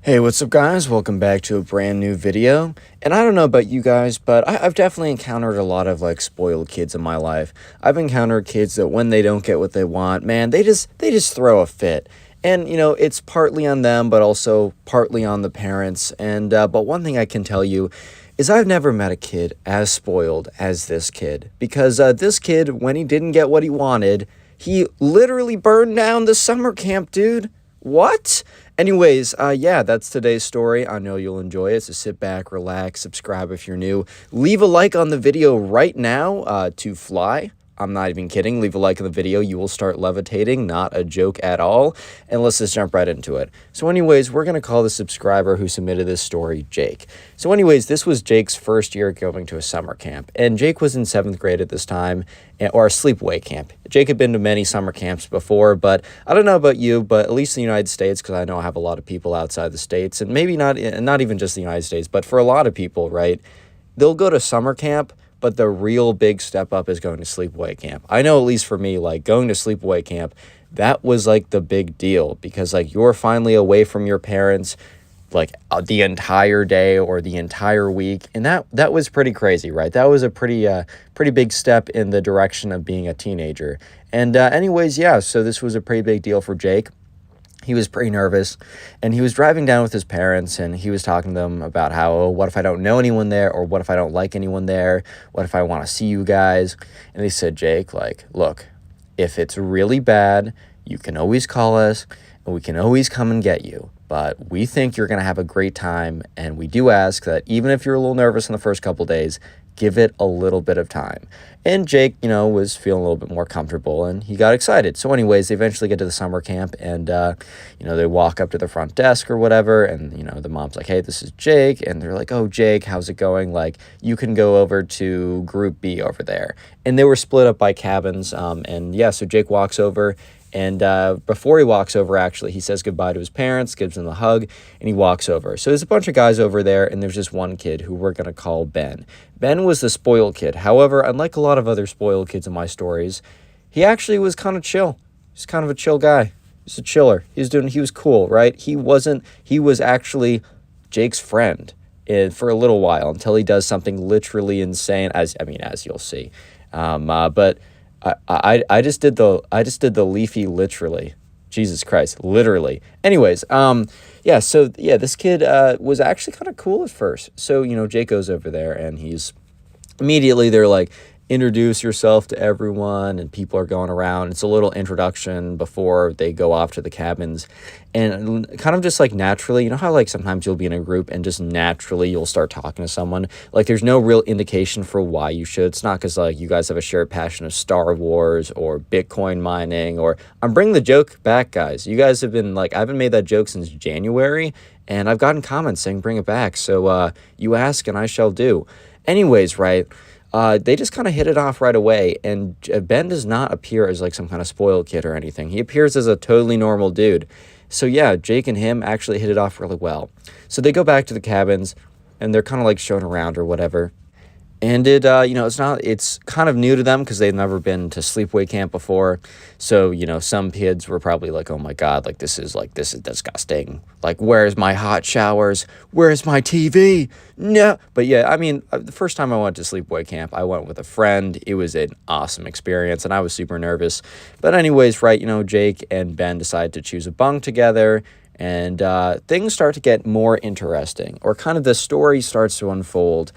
Hey, what's up guys? Welcome back to a brand new video. And I don't know about you guys, but I've definitely encountered a lot of spoiled kids in my life. I've encountered kids that when they don't get what they want, man, they just throw a fit. And it's partly on them, but also partly on the parents. And but one thing I can tell you is I've never met a kid as spoiled as this kid. Because this kid, when he didn't get what he wanted, he literally burned down the summer camp, dude. What? Anyways, yeah, that's today's story. I know you'll enjoy it, so sit back, relax, subscribe if you're new. Leave a like on the video right now to fly. I'm not even kidding. Leave a like on the video. You will start levitating. Not a joke at all. And let's just jump right into it. So anyways, we're going to call the subscriber who submitted this story Jake. So anyways, this was Jake's first year going to a summer camp. And Jake was in 7th grade at this time, or a sleepaway camp. Jake had been to many summer camps before, but I don't know about you, but at least in the United States, because I know I have a lot of people outside the States, and maybe not even just the United States, but for a lot of people, right, they'll go to summer camp, but the real big step up is going to sleepaway camp. I know, at least for me, going to sleepaway camp, that was the big deal, because you're finally away from your parents the entire day or the entire week, and that was pretty crazy, right? That was a pretty big step in the direction of being a teenager. And anyways, yeah, so this was a pretty big deal for Jake. He was pretty nervous, and he was driving down with his parents, and he was talking to them about how, oh, what if I don't know anyone there, or what if I don't like anyone there? What if I want to see you guys? And they said, Jake, look, if it's really bad, you can always call us, and we can always come and get you. But we think you're going to have a great time, and we do ask that even if you're a little nervous in the first couple days, give it a little bit of time. And Jake, was feeling a little bit more comfortable, and he got excited. So anyways, they eventually get to the summer camp, and, they walk up to the front desk or whatever, and, the mom's like, hey, this is Jake. And they're like, oh, Jake, how's it going? You can go over to Group B over there. And they were split up by cabins, and yeah, so Jake walks over. And before he walks over, actually, he says goodbye to his parents, gives them a hug, and he walks over. So there's a bunch of guys over there, and there's just one kid who we're going to call Ben. Ben was the spoiled kid. However, unlike a lot of other spoiled kids in my stories, he actually was kind of chill. He's kind of a chill guy. He's a chiller. He was cool, right? He was actually Jake's friend for a little while until he does something literally insane, as you'll see. But I just did the leafy literally. Jesus Christ, literally. Anyways, yeah, so yeah, this kid was actually kind of cool at first. So, Jake goes over there, and they're like, introduce yourself to everyone, and people are going around. It's a little introduction before they go off to the cabins, and kind of just naturally, you know how sometimes you'll be in a group and just naturally you'll start talking to someone, there's no real indication for why you should. It's not because you guys have a shared passion of Star Wars or Bitcoin mining, or I'm bringing the joke back, guys. You guys have been I haven't made that joke since January, and I've gotten comments saying bring it back, so you ask and I shall do. Anyways, right, they just kind of hit it off right away, and Ben does not appear as some kind of spoiled kid or anything. He appears as a totally normal dude. So yeah, Jake and him actually hit it off really well. So they go back to the cabins, and they're kind of shown around or whatever. And it's kind of new to them because they've never been to sleepaway camp before. So, some kids were probably oh my God, this is disgusting. Where's my hot showers? Where's my TV? No. But yeah, the first time I went to sleepaway camp, I went with a friend. It was an awesome experience, and I was super nervous. But anyways, right, Jake and Ben decide to choose a bunk together. And things start to get more interesting, or kind of the story starts to unfold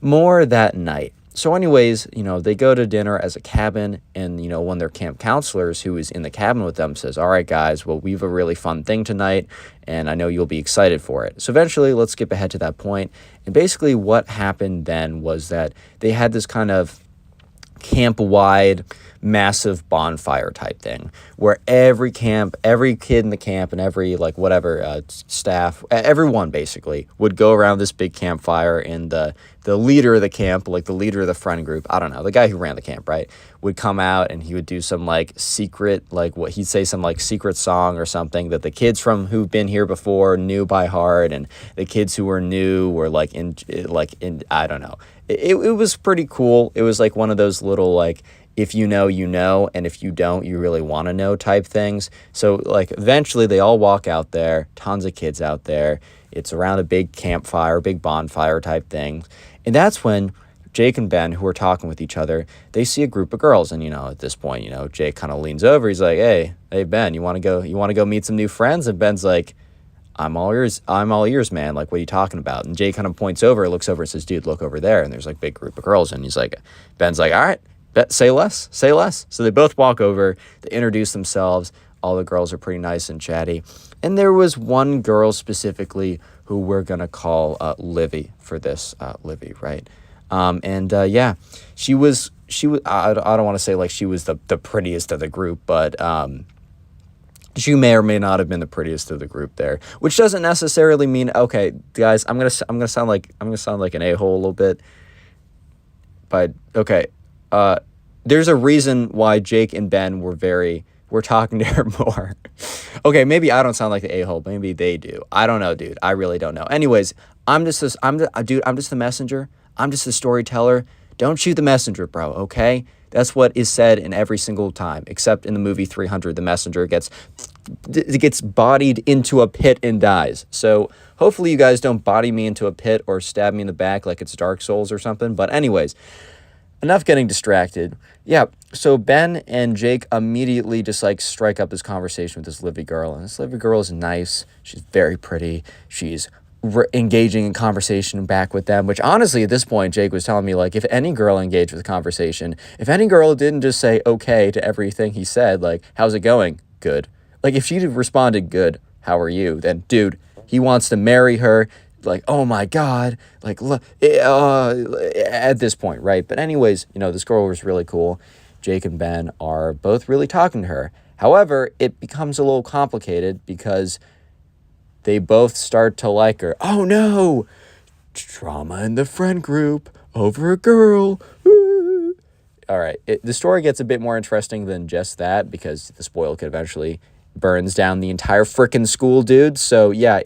more that night. So anyways, they go to dinner as a cabin, and, one of their camp counselors who is in the cabin with them says, all right, guys, well, we have a really fun thing tonight, and I know you'll be excited for it. So eventually, let's skip ahead to that point. And basically what happened then was that they had this kind of camp-wide massive bonfire type thing where every kid in the camp and every staff, everyone basically would go around this big campfire, and the leader of the camp, the leader of the friend group, I don't know, the guy who ran the camp, right, would come out, and he would do some secret, what he'd say, some secret song or something that the kids from who've been here before knew by heart, and the kids who were new were in I don't know. It was pretty cool. It was one of those little if you know, you know, and if you don't, you really want to know type things. So like eventually they all walk out there, tons of kids out there. It's around a big campfire, big bonfire type thing. And that's when Jake and Ben, who are talking with each other, they see a group of girls. And, at this point, Jake kind of leans over. He's like, hey, Ben, you want to go meet some new friends? And Ben's like, I'm all ears, man. Like, what are you talking about? And Jake kind of points over, looks over and says, dude, look over there. And there's like a big group of girls. And Ben's like, all right, say less. So they both walk over, they introduce themselves. All the girls are pretty nice and chatty. And there was one girl specifically who we're going to call Livy for this, Livy, right? She was, I don't want to say like she was the prettiest of the group, but she may or may not have been the prettiest of the group there, which doesn't necessarily mean, okay, guys, I'm going to sound like an a-hole a little bit, but okay. There's a reason why Jake and Ben we're talking to her more. Okay, maybe I don't sound like the a-hole, but maybe they do. I don't know, dude. I really don't know. Anyways, I'm just the messenger. I'm just the storyteller. Don't shoot the messenger, bro, okay? That's what is said in every single time, except in the movie 300, the messenger gets bodied into a pit and dies. So hopefully you guys don't body me into a pit or stab me in the back like it's Dark Souls or something. But anyways, enough getting distracted. Yeah, so Ben and Jake immediately just like strike up this conversation with this Livy girl. And this Livy girl is nice. She's very pretty. She's engaging in conversation back with them, which honestly at this point Jake was telling me, like, if any girl engaged with the conversation, if any girl didn't just say okay to everything he said, like, how's it going? Good. Like, if she responded good, how are you? Then, dude, he wants to marry her. Like, oh my God, like, at this point, right? But anyways, this girl was really cool. Jake and Ben are both really talking to her. However, it becomes a little complicated because they both start to like her. Oh no, drama in the friend group over a girl. Woo. All right, the story gets a bit more interesting than just that because the spoil kid eventually burns down the entire frickin' school, dude. So yeah,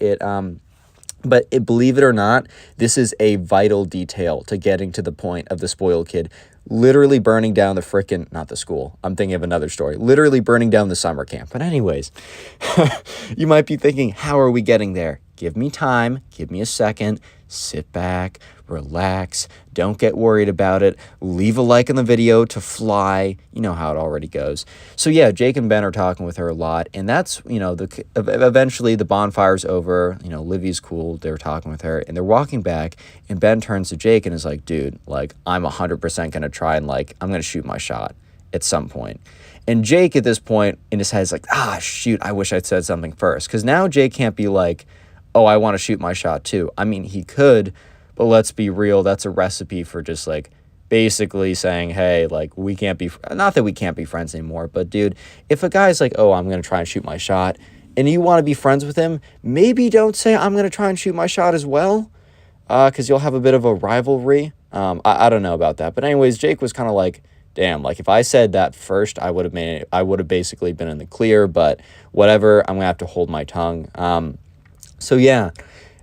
believe it or not, this is a vital detail to getting to the point of the spoiled kid literally burning down the frickin', not the school, I'm thinking of another story, literally burning down the summer camp. But anyways, you might be thinking, how are we getting there? Give me time, give me a second, sit back, relax, don't get worried about it, leave a like on the video to fly, you know how it already goes. So yeah, Jake and Ben are talking with her a lot, and that's, eventually the bonfire's over, Livy's cool, they're talking with her, and they're walking back, and Ben turns to Jake and is like, dude, like, I'm 100% gonna try and, like, I'm gonna shoot my shot at some point. And Jake at this point in his head is like, shoot, I wish I'd said something first, because now Jake can't be like, oh, I want to shoot my shot too. I mean, he could, but let's be real. That's a recipe for just like basically saying, hey, like, we can't be, not that we can't be friends anymore, but dude, if a guy's like, oh, I'm going to try and shoot my shot, and you want to be friends with him, maybe don't say I'm going to try and shoot my shot as well, because you'll have a bit of a rivalry. I don't know about that. But anyways, Jake was kind of like, damn, like, if I said that first, I would have basically been in the clear, but whatever, I'm going to have to hold my tongue. So yeah,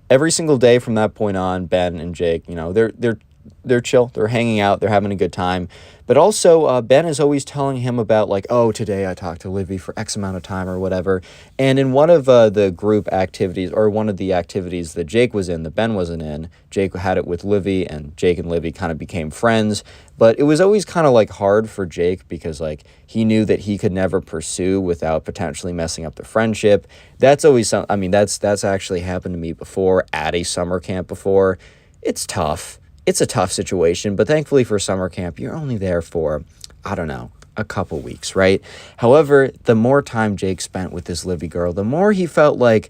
every single day from that point on, Ben and Jake, they're chill, they're hanging out, they're having a good time. But also, Ben is always telling him about, like, oh, today I talked to Livy for X amount of time or whatever. And in one of the group activities, or one of the activities that Jake was in, that Ben wasn't in, Jake had it with Livy, and Jake and Livy kind of became friends. But it was always kind of, like, hard for Jake because, like, he knew that he could never pursue without potentially messing up the friendship. That's always that's actually happened to me before, at a summer camp before. It's tough. It's a tough situation, but thankfully for summer camp, you're only there for, I don't know, a couple weeks, right? However, the more time Jake spent with this Livy girl, the more he felt like,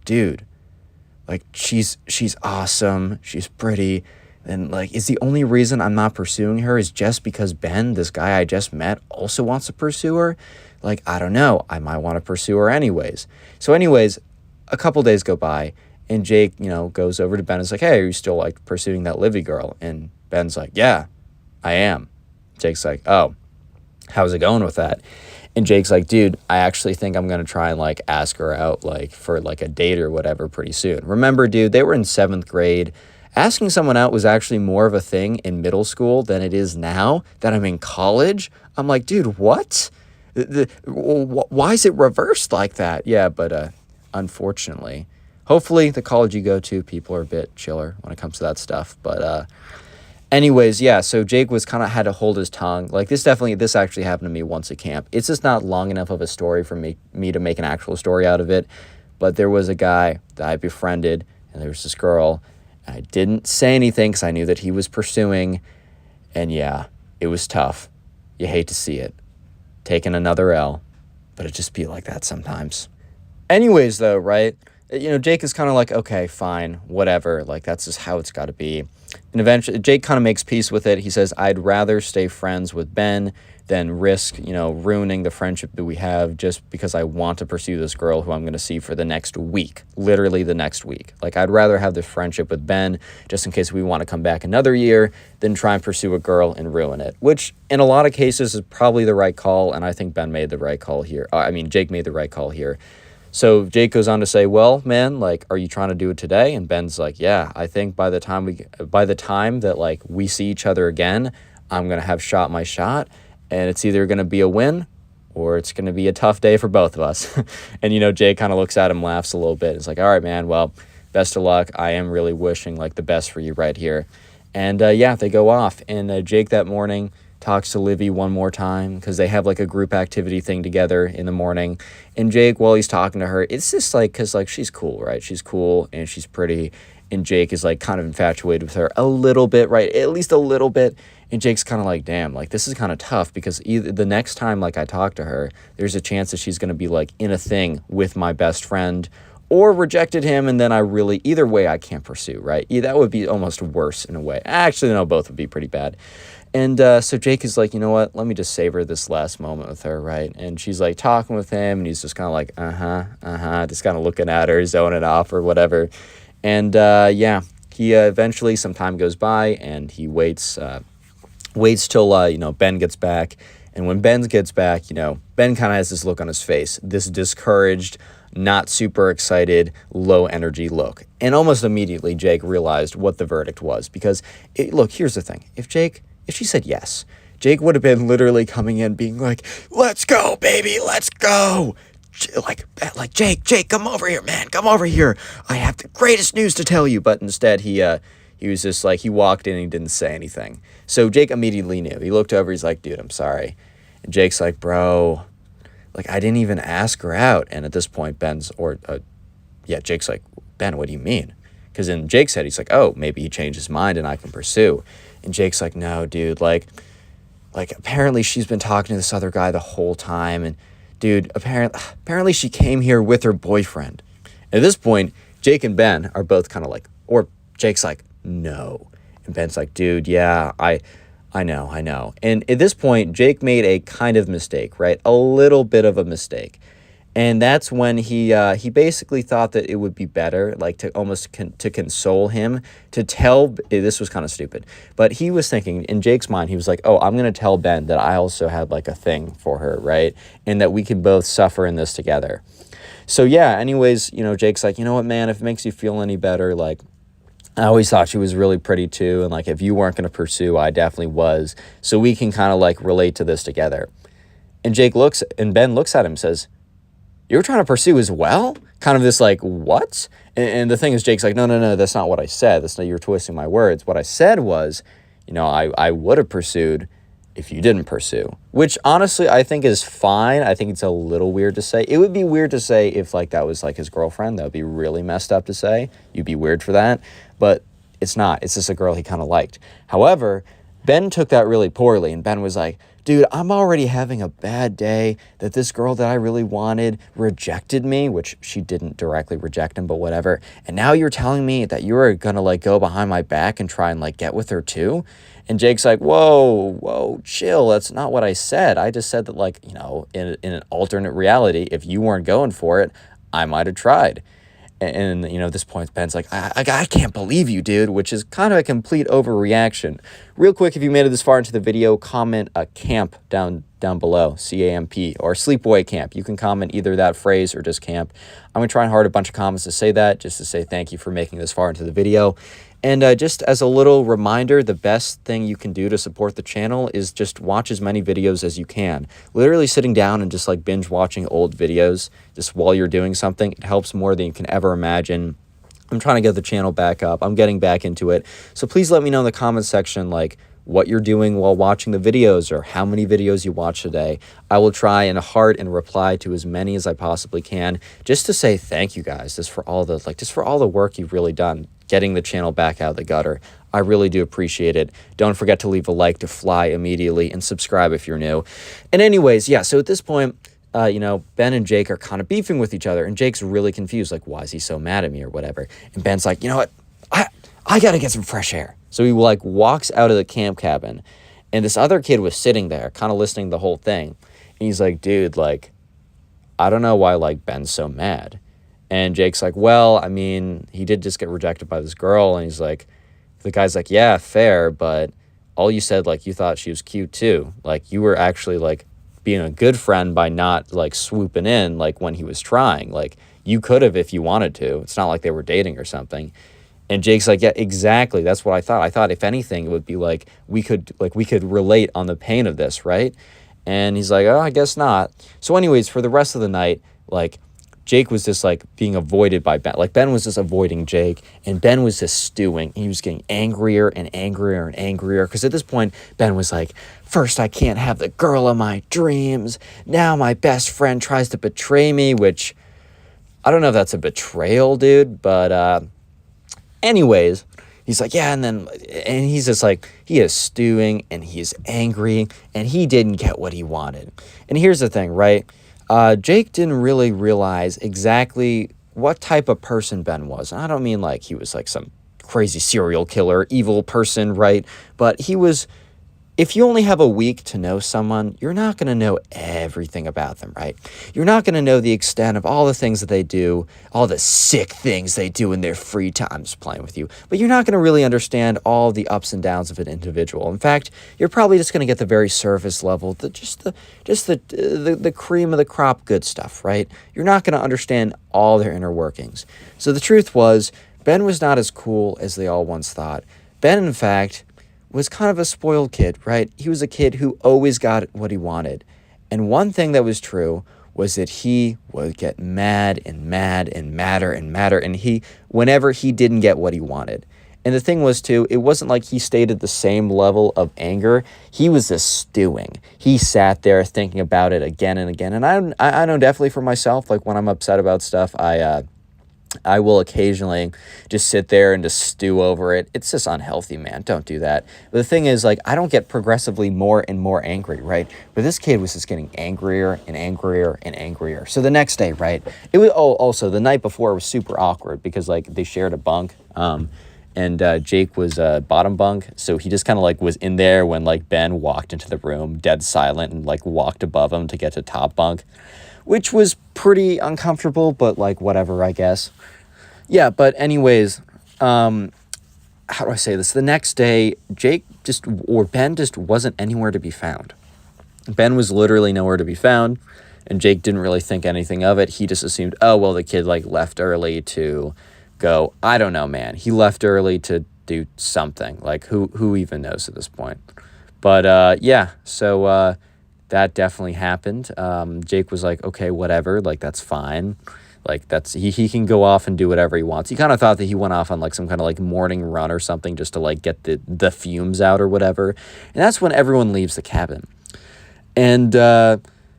dude, like, she's awesome, she's pretty, and, like, is the only reason I'm not pursuing her is just because Ben, this guy I just met, also wants to pursue her? Like, I don't know, I might want to pursue her anyways. So anyways, a couple days go by, and Jake, goes over to Ben and is like, hey, are you still, like, pursuing that Livy girl? And Ben's like, yeah, I am. Jake's like, oh, how's it going with that? And Jake's like, dude, I actually think I'm going to try and, like, ask her out, like, for, like, a date or whatever pretty soon. Remember, dude, they were in 7th grade. Asking someone out was actually more of a thing in middle school than it is now that I'm in college. I'm like, dude, what? Why is it reversed like that? Yeah, but unfortunately, hopefully the college you go to, people are a bit chiller when it comes to that stuff. But anyways, yeah, so Jake was kind of had to hold his tongue. Like this actually happened to me once at camp. It's just not long enough of a story for me to make an actual story out of it. But there was a guy that I befriended, and there was this girl. I didn't say anything because I knew that he was pursuing. And yeah, it was tough. You hate to see it. Taking another L. But it just be like that sometimes. Anyways, though, right? Jake is kind of like, okay, fine, whatever. Like, that's just how it's got to be. And eventually, Jake kind of makes peace with it. He says, I'd rather stay friends with Ben than risk, ruining the friendship that we have just because I want to pursue this girl who I'm going to see for the next week. Literally the next week. Like, I'd rather have this friendship with Ben just in case we want to come back another year than try and pursue a girl and ruin it. Which, in a lot of cases, is probably the right call, and I think Ben made the right call here. Jake made the right call here. So Jake goes on to say, well, man, like, are you trying to do it today? And Ben's like, yeah, I think by the time that like we see each other again, I'm going to have shot my shot, and it's either going to be a win or it's going to be a tough day for both of us. And, Jake kind of looks at him, laughs a little bit. It's like, all right, man, well, best of luck. I am really wishing like the best for you right here. And yeah, they go off. And Jake that morning talks to Livy one more time because they have like a group activity thing together in the morning. And Jake, while he's talking to her, it's just like, because like she's cool, right? She's cool and she's pretty. And Jake is like kind of infatuated with her a little bit, right? At least a little bit. And Jake's kind of like, damn, like this is kind of tough because either the next time like I talk to her, there's a chance that she's going to be like in a thing with my best friend or rejected him. And then either way I can't pursue, right? Yeah, that would be almost worse in a way. Actually, no, both would be pretty bad. And so Jake is like, you know what? Let me just savor this last moment with her, right? And she's like talking with him, and he's just kind of like, just kind of looking at her, zoning off or whatever. And yeah, he eventually, some time goes by, and he waits till Ben gets back. And when Ben gets back, Ben kind of has this look on his face, this discouraged, not super excited, low energy look. And almost immediately, Jake realized what the verdict was because, look, here's the thing: if she said yes, Jake would have been literally coming in being like, let's go, baby, let's go. Like Jake, come over here, man, come over here. I have the greatest news to tell you. But instead, he was just like, he walked in and he didn't say anything. So Jake immediately knew. He looked over, he's like, dude, I'm sorry. And Jake's like, bro, like, I didn't even ask her out. And at this point, Jake's like, Ben, what do you mean? Because in Jake's head, he's like, oh, maybe he changed his mind and I can pursue. And Jake's like, no, dude, like apparently she's been talking to this other guy the whole time. And dude, apparently she came here with her boyfriend. At this point, Jake and Ben are both kind of like, or Jake's like, no. And Ben's like, dude, yeah, I know. And at this point, Jake made a kind of mistake, right? A little bit of a mistake. And that's when he basically thought that it would be better, like to almost to console him, to tell, this was kind of stupid, but he was thinking in Jake's mind, he was like, oh, I'm going to tell Ben that I also had like a thing for her, right? And that we can both suffer in this together. So yeah, anyways, Jake's like, you know what, man, if it makes you feel any better, like, I always thought she was really pretty too. And like, if you weren't going to pursue, I definitely was. So we can kind of like relate to this together. And Ben looks at him and says, you were trying to pursue as well? Kind of this like, what? And the thing is, Jake's like, no, that's not what I said. You're twisting my words. What I said was, I would have pursued if you didn't pursue. Which honestly, I think is fine. I think it's a little weird to say. It would be weird to say if like that was like his girlfriend. That would be really messed up to say. You'd be weird for that. But it's not. It's just a girl he kind of liked. However, Ben took that really poorly. And Ben was like, dude, I'm already having a bad day that this girl that I really wanted rejected me, which she didn't directly reject him, but whatever. And now you're telling me that you were going to like go behind my back and try and like get with her too? And Jake's like, whoa, chill. That's not what I said. I just said that like, in an alternate reality, if you weren't going for it, I might have tried. And at this point, Ben's like, I can't believe you, dude, which is kind of a complete overreaction. Real quick, if you made it this far into the video, comment a camp down down below, CAMP, or sleepaway camp. You can comment either that phrase or just camp. I'm going to try and hard a bunch of comments to say that, just to say thank you for making this far into the video. And just as a little reminder, the best thing you can do to support the channel is just watch as many videos as you can. Literally sitting down and just like binge watching old videos just while you're doing something, it helps more than you can ever imagine. I'm trying to get the channel back up. I'm getting back into it. So please let me know in the comments section, like, what you're doing while watching the videos or how many videos you watch today. I will try and heart and reply to as many as I possibly can, just to say thank you guys, just for all the work you've really done getting the channel back out of the gutter. I really do appreciate it. Don't forget to leave a like to fly immediately and subscribe if you're new. And anyways, yeah, so at this point, you know, Ben and Jake are kind of beefing with each other, and Jake's really confused, like, why is he so mad at me or whatever? And Ben's like, you know what? I gotta get some fresh air. So he like walks out of the camp cabin, and this other kid was sitting there kind of listening to the whole thing. And he's like, dude, like, I don't know why like Ben's so mad. And Jake's like, well, I mean, he did just get rejected by this girl. And he's like, the guy's like, yeah, fair, but all you said, like, you thought she was cute too. Like, you were actually like being a good friend by not like swooping in like when he was trying. Like, you could have if you wanted to. It's not like they were dating or something. And Jake's like, yeah, exactly. That's what I thought. I thought if anything, it would be like we could relate on the pain of this, right? And he's like, oh, I guess not. So anyways, for the rest of the night, like, Jake was just like being avoided by Ben. Like, Ben was just avoiding Jake, and Ben was just stewing. He was getting angrier and angrier and angrier, because at this point, Ben was like, first I can't have the girl of my dreams. Now my best friend tries to betray me, which I don't know if that's a betrayal, dude, but anyways, he's like, yeah, and he's just like, he is stewing, and he's angry, and he didn't get what he wanted. And here's the thing, right? Jake didn't really realize exactly what type of person Ben was. And I don't mean like he was like some crazy serial killer, evil person, right? But he was, if you only have a week to know someone, you're not going to know everything about them, right? You're not going to know the extent of all the things that they do, all the sick things they do in their free times playing with you. But you're not going to really understand all the ups and downs of an individual. In fact, you're probably just going to get the very surface level, the cream of the crop good stuff, right? You're not going to understand all their inner workings. So the truth was, Ben was not as cool as they all once thought. Ben, in fact, was kind of a spoiled kid, right? He was a kid who always got what he wanted. And one thing that was true was that he would get mad and mad and madder and madder, and whenever he didn't get what he wanted. And the thing was, too, it wasn't like he stayed at the same level of anger. He was just stewing. He sat there thinking about it again and again. And I know definitely for myself, like when I'm upset about stuff, I will occasionally just sit there and just stew over it. It's just unhealthy, man. Don't do that. But the thing is, like, I don't get progressively more and more angry, right? But this kid was just getting angrier and angrier and angrier. So the next day, right? It was also the night before was super awkward because like they shared a bunk. And Jake was bottom bunk, so he just kind of like was in there when like Ben walked into the room, dead silent, and like walked above him to get to top bunk, which was pretty uncomfortable, but like whatever, I guess. Yeah, but anyways, how do I say this? The next day, Ben just wasn't anywhere to be found. Ben was literally nowhere to be found, and Jake didn't really think anything of it. He just assumed, oh, well, the kid like left early to go, I don't know, man. He left early to do something. Like, who even knows at this point? But yeah, so that definitely happened. Jake was like, okay, whatever, like, that's fine. Like, that's he can go off and do whatever he wants. He kind of thought that he went off on like some kind of like morning run or something just to like get the fumes out or whatever. And that's when everyone leaves the cabin. And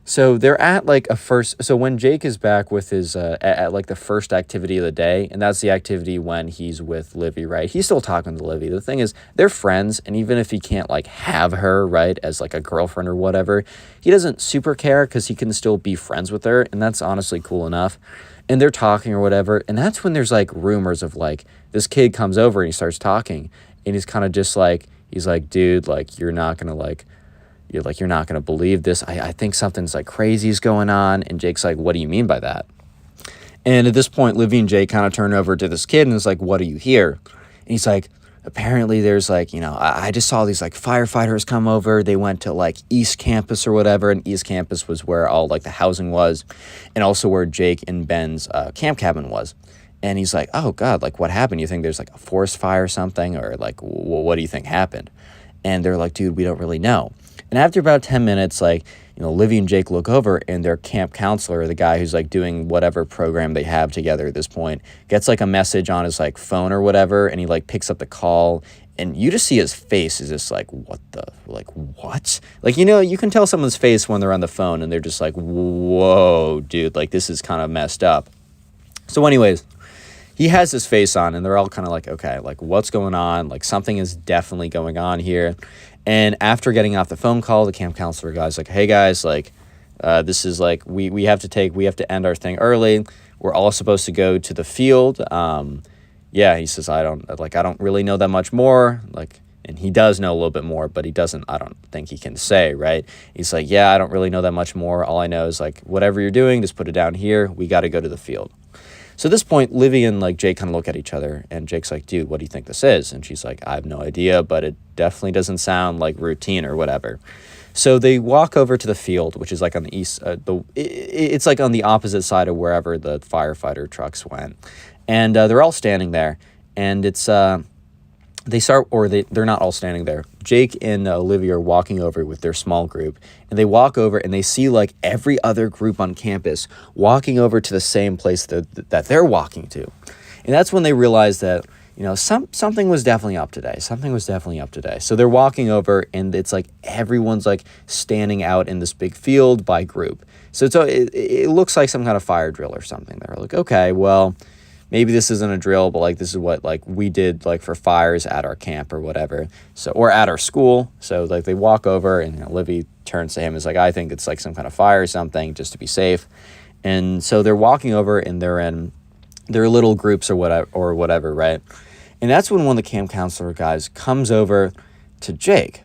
so they're at like so when Jake is back with his at like the first activity of the day, and that's the activity when he's with Livy, right? He's still talking to Livy. The thing is, they're friends, and even if he can't like have her, right, as like a girlfriend or whatever, he doesn't super care because he can still be friends with her, and that's honestly cool enough. And they're talking or whatever, and that's when there's like rumors of like this kid comes over and he starts talking, and he's kind of just like, he's like, dude, like, you're not gonna believe this. I think something's like crazy is going on. And Jake's like, what do you mean by that? And at this point, Livy and Jake kind of turn over to this kid and is like, what do you hear? And he's like, apparently there's like, I just saw these like firefighters come over. They went to like East Campus or whatever, and East Campus was where all like the housing was, and also where Jake and Ben's camp cabin was. And he's like, oh God, like what happened? You think there's like a forest fire or something? Or like, what do you think happened? And they're like, dude, we don't really know. And after about 10 minutes, like, Livy and Jake look over, and their camp counselor, the guy who's like doing whatever program they have together at this point, gets like a message on his like phone or whatever, and he like picks up the call, and you just see his face is just like, what? Like, you can tell someone's face when they're on the phone, and they're just like, whoa, dude, like this is kind of messed up. So anyways, he has his face on, and they're all kind of like, okay, like what's going on? Like something is definitely going on here. And after getting off the phone call, the camp counselor guy's like, hey guys, like, this is like, we have to end our thing early. We're all supposed to go to the field. Yeah, he says, I don't really know that much more. Like, and he does know a little bit more, but I don't think he can say, right? He's like, yeah, I don't really know that much more. All I know is like, whatever you're doing, just put it down here. We got to go to the field. So at this point, Livy and like Jake kind of look at each other, and Jake's like, dude, what do you think this is? And she's like, I have no idea, but it definitely doesn't sound like routine or whatever. So they walk over to the field, which is like on the east, it's like on the opposite side of wherever the firefighter trucks went. And they're all standing there, and they're not all standing there. Jake and Olivia are walking over with their small group, and they walk over and they see like every other group on campus walking over to the same place that they're walking to. And that's when they realize that, something was definitely up today. So they're walking over, and it's like everyone's like standing out in this big field by group. So it looks like some kind of fire drill or something. They're like, okay, well, maybe this isn't a drill, but like this is what like we did like for fires at our camp or whatever. So, or at our school. So like they walk over, and Livy turns to him and is like, I think it's like some kind of fire or something, just to be safe. And so they're walking over, and they're in their little groups or whatever, right? And that's when one of the camp counselor guys comes over to Jake,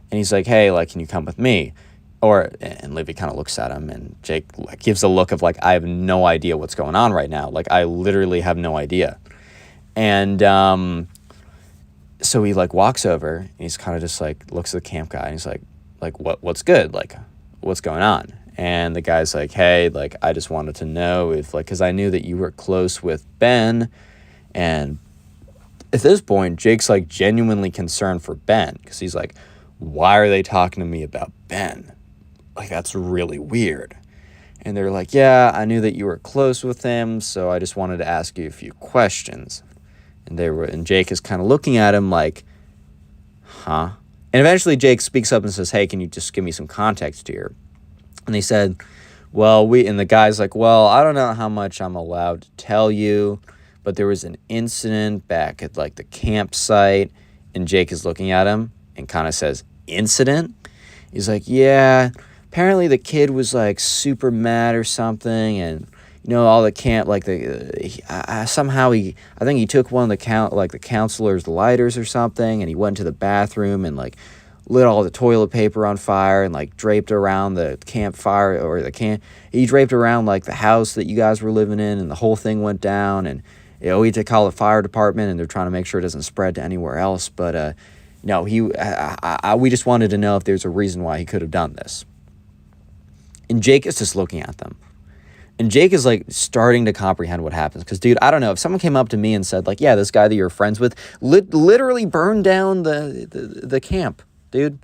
and he's like, hey, like, can you come with me? And Livy kind of looks at him, and Jake gives a look of like, I have no idea what's going on right now. Like, I literally have no idea. And so he like walks over, and he's kind of just like looks at the camp guy, and he's like what's good? Like, what's going on? And the guy's like, hey, like, I just wanted to know if like, because I knew that you were close with Ben. And at this point, Jake's like genuinely concerned for Ben, because he's like, why are they talking to me about Ben? Like, that's really weird. And they're like, yeah, I knew that you were close with him, so I just wanted to ask you a few questions. And Jake is kind of looking at him like, huh? And eventually Jake speaks up and says, hey, can you just give me some context here? And they said, and the guy's like, well, I don't know how much I'm allowed to tell you, but there was an incident back at like the campsite. And Jake is looking at him and kind of says, incident? He's like, yeah, apparently the kid was like super mad or something, and all the camp, like I think he took one of the counselor's lighters or something, and he went to the bathroom and like lit all the toilet paper on fire and like draped around the campfire he draped around like the house that you guys were living in, and the whole thing went down, and he had to call the fire department, and they're trying to make sure it doesn't spread to anywhere else. But no, we just wanted to know if there's a reason why he could have done this. And Jake is just looking at them. And Jake is like starting to comprehend what happens. Because, dude, I don't know. If someone came up to me and said, like, yeah, this guy that you're friends with literally burned down the camp, dude.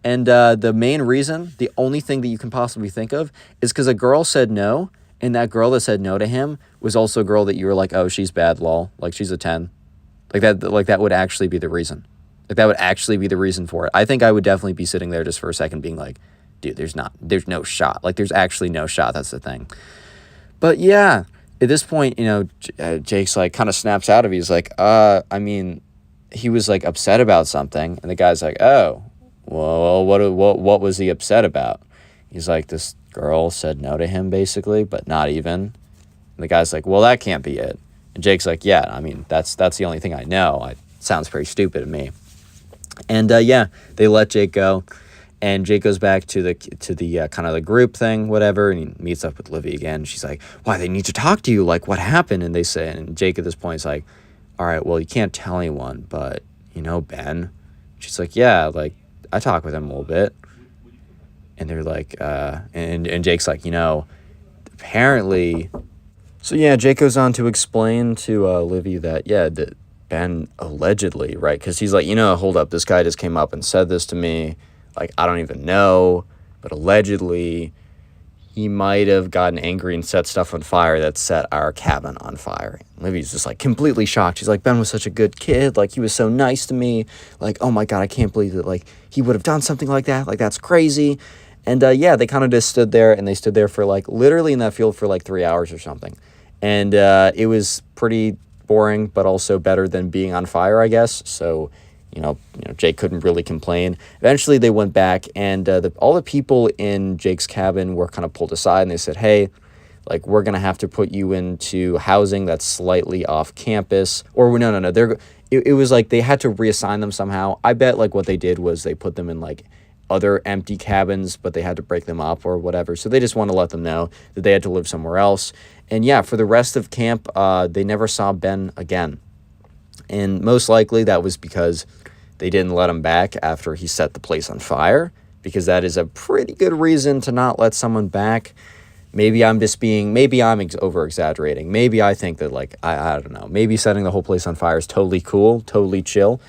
And the main reason, the only thing that you can possibly think of, is because a girl said no. And that girl that said no to him was also a girl that you were like, oh, she's bad, lol. Like, she's a 10. Like that would actually be the reason. Like, that would actually be the reason for it. I think I would definitely be sitting there just for a second being like, dude, there's no shot. Like, there's actually no shot. That's the thing. But yeah, at this point, Jake's like kind of snaps out of it. He's like, I mean, he was like upset about something. And the guy's like, oh, well, what was he upset about? He's like, this girl said no to him basically, but not even. And the guy's like, well, that can't be it. And Jake's like, yeah, I mean, that's the only thing I know. It sounds pretty stupid to me. And yeah, they let Jake go. And Jake goes back to the kind of the group thing, whatever, and he meets up with Livy again. She's like, why, they need to talk to you. Like, what happened? And Jake at this point is like, all right, well, you can't tell anyone, but, you know Ben? She's like, yeah, like, I talk with him a little bit. And they're like, and Jake's like, apparently. So yeah, Jake goes on to explain to Livy that, yeah, that Ben allegedly, right? Because he's like, hold up, this guy just came up and said this to me. Like, I don't even know, but allegedly he might have gotten angry and set stuff on fire that set our cabin on fire. Livy's just like completely shocked. She's like, Ben was such a good kid. Like, he was so nice to me. Like, oh my God, I can't believe that, like, he would have done something like that. Like, that's crazy. And yeah, they kind of just stood there, and they stood there for like literally in that field for like 3 hours or something. And it was pretty boring, but also better than being on fire, I guess. So, Jake couldn't really complain. Eventually, they went back, and all the people in Jake's cabin were kind of pulled aside, and they said, hey, like, we're going to have to put you into housing that's slightly off campus. Or, no. It was like they had to reassign them somehow. I bet, like, what they did was they put them in, like, other empty cabins, but they had to break them up or whatever. So they just want to let them know that they had to live somewhere else. And yeah, for the rest of camp, they never saw Ben again. And most likely that was because they didn't let him back after he set the place on fire, because that is a pretty good reason to not let someone back. Maybe I'm over-exaggerating. Maybe I think that, like, I don't know. Maybe setting the whole place on fire is totally cool, totally chill.